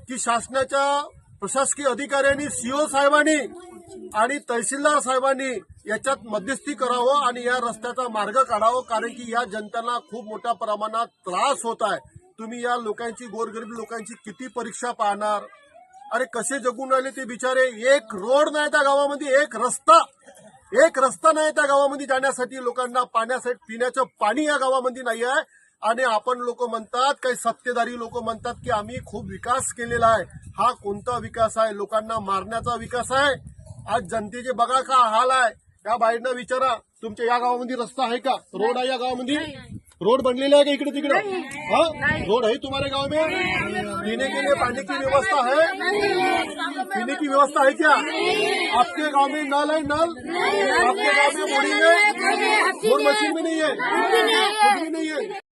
की शासनाच्या प्रशासकीय अधिकाऱ्यांनी सीओ साहेबांनी आणि तहसीलदार साहेबांनी याच्यात मध्यस्थी करावं आणि या रस्त्याचा मार्ग काढावं, कारण की या जनतेला खूप मोठ्या प्रमाणात त्रास होत आहे। तुम्ही या लोकांची, गोरगरीब लोकांची किती परीक्षा पाहणार? अरे कसे जगून राहिले ते बिचारे। एक रोड नाही त्या गावामध्ये, एक रस्ता नाही त्या गावामध्ये जाण्यासाठी, लोकांना पाण्यासाठी पिण्याचं पाणी या गावामध्ये नाही आहे। आणि आपण लोक म्हणतात, काही सत्तेधारी लोक म्हणतात की आम्ही खूप विकास केलेला आहे। हा कोणता विकास आहे? लोकांना मारण्याचा विकास आहे। आज जनतेचे बघा का हाल आहे। या बाईंना विचारा, तुमच्या या गावामध्ये रस्ता आहे का? रोड आहे या गावामध्ये? रोड बनलेला है क्या इकडे तिकडे? हाँ, रोड है तुम्हारे गांव में? पीने के लिए पानी की व्यवस्था है? पीने की व्यवस्था है क्या? आपके गांव में नल है? नल आपके गांव में बोरिंग है? बोर मशीन भी नहीं है, कुछ भी नहीं है।